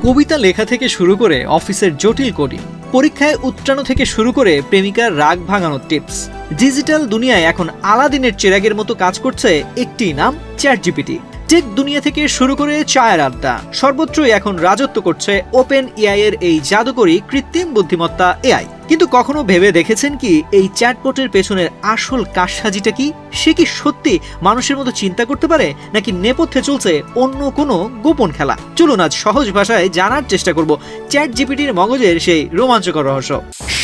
কবিতা লেখা থেকে শুরু করে অফিসের জটিল কোডিং, পরীক্ষায় উত্তরানো থেকে শুরু করে প্রেমিকার রাগ ভাঙানোর টিপস, ডিজিটাল দুনিয়ায় এখন আলাদিনের চেরাগের মতো কাজ করছে একটি নাম, চ্যাটজিপিটি। টেক দুনিয়া থেকে শুরু করে চায়ের আড্ডা, সর্বত্রই এখন রাজত্ব করছে ওপেন এআই এর এই জাদুকরী কৃত্রিম বুদ্ধিমত্তা এআই। কিন্তু কখনো ভেবে দেখেছেন কি এই চ্যাটবটের পেছনের আসল কারসাজিটা কি? সে কি সত্যি মানুষের মতো চিন্তা করতে পারে, নাকি নেপথ্যে চলছে অন্য কোনো গোপন খেলা? চলুন আজ সহজ ভাষায় জানার চেষ্টা করব চ্যাটজিপিটির মগজের সেই রোমাঞ্চকর রহস্য।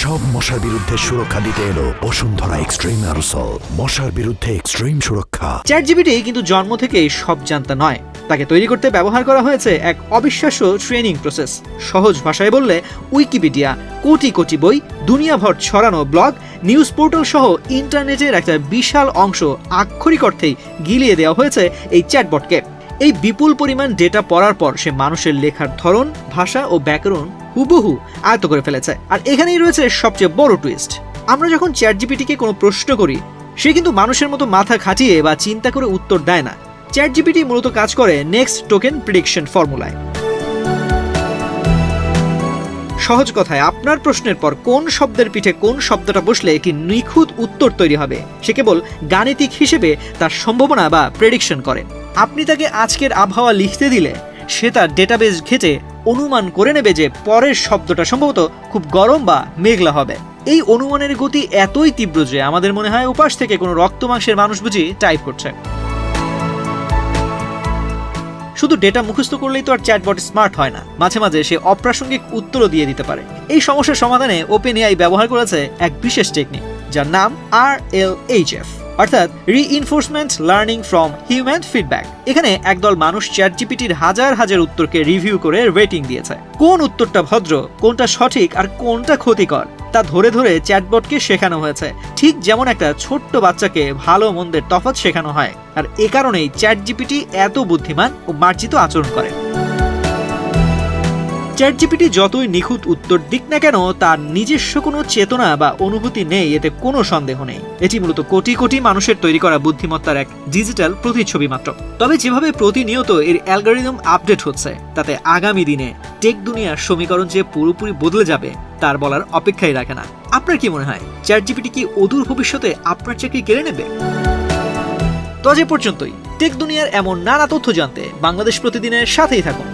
সব মশার বিরুদ্ধে সুরক্ষা দিতে এলো বসুন্ধরা এক্সট্রিম অ্যারোসল, মশার বিরুদ্ধে এক্সট্রিম সুরক্ষা। চ্যাটজিপিটি কিন্তু জন্ম থেকেই সব জানতা নয়, তাকে তৈরি করতে ব্যবহার করা হয়েছে এক অবিশ্বাস্য ট্রেনিং প্রসেস। সহজ ভাষায় বললে উইকিপিডিয়া, কোটি কোটি বই, দুনিয়াভর ছড়ানো ব্লগ, নিউজ পোর্টাল সহ ইন্টারনেটের একটা বিশাল অংশ আক্ষরিক অর্থেই গিলিয়ে দেওয়া হয়েছে এই চ্যাটবটকে। এই বিপুল পরিমাণ ডেটা পড়ার পর সে মানুষের লেখার ধরন, ভাষা ও ব্যাকরণ হুবহু আয়ত্ত করে ফেলেছে। আর এখানেই রয়েছে সবচেয়ে বড় টুইস্ট। আমরা যখন চ্যাটজিপিটিকে কোনো প্রশ্ন করি, সে কিন্তু মানুষের মতো মাথা খাটিয়ে বা চিন্তা করে উত্তর দেয় না। চ্যাটজিপিটি মূলত কাজ করে নেক্সট টোকেন প্রেডিকশন ফর্মুলায়। সহজ কথায়, আপনার প্রশ্নের পর কোন শব্দের পিঠে কোন শব্দটা বসলে কি নিখুঁত উত্তর তৈরি হবে, সে কেবল গাণিতিক হিসেবে তার সম্ভাবনা বা প্রেডিকশন করে। আপনি তাকে আজকের আবহাওয়া লিখতে দিলে সে তার ডেটাবেস ঘেঁটে অনুমান করে নেবে যে পরের শব্দটা সম্ভবত খুব গরম বা মেঘলা হবে। এই অনুমানের গতি এতই তীব্র যে আমাদের মনে হয় উপাস থেকে কোনো রক্ত মাংসের মানুষ বুঝি টাইপ করছে। শুধু ডেটা মুখস্থ করলেই তো আর চ্যাটবট স্মার্ট হয় না, মাঝে মাঝে সে অপ্রাসঙ্গিক উত্তরও দিয়ে দিতে পারে। এই সমস্যার সমাধানে ওপেন এআই ব্যবহার করেছে এক বিশেষ টেকনিক, যার নাম RLHF, অর্থাৎ reinforcement learning from human feedback. এখানে একদল মানুষ চ্যাটজিপিটির হাজার হাজার উত্তরকে রিভিউ করে রেটিং দিয়েছে। কোন উত্তরটা ভদ্র, কোনটা সঠিক আর কোনটা ক্ষতিকর তা ধরে ধরে চ্যাটবটকে শেখানো হয়েছে, ঠিক যেমন একটা ছোট্ট বাচ্চাকে ভালো মন্দের তফাৎ শেখানো হয়। আর এ কারণেই চ্যাটজিপিটি এত বুদ্ধিমান ও মার্জিত আচরণ করে। চ্যাটজিপিটি যতই নিখুঁত উত্তর দিক না কেন, তার নিজস্ব কোনো চেতনা বা অনুভূতি নেই, এতে কোনো সন্দেহ নেই। এটি মূলত কোটি কোটি মানুষের তৈরি করা বুদ্ধিমত্তার এক ডিজিটাল প্রতিচ্ছবি মাত্র। তবে যেভাবে প্রতিনিয়ত এর অ্যালগরিদম আপডেট হচ্ছে, তাতে আগামী দিনে টেক দুনিয়ার সমীকরণ যে পুরোপুরি বদলে যাবে তার বলার অপেক্ষাই রাখে না। আপনার কি মনে হয়, চ্যাটজিপিটি কি অদূর ভবিষ্যতে আপনার চাকরি কেড়ে নেবে? তো আজ এ পর্যন্তই। টেক দুনিয়ার এমন নানা তথ্য জানতে বাংলাদেশ প্রতিদিনের সাথেই থাকুন।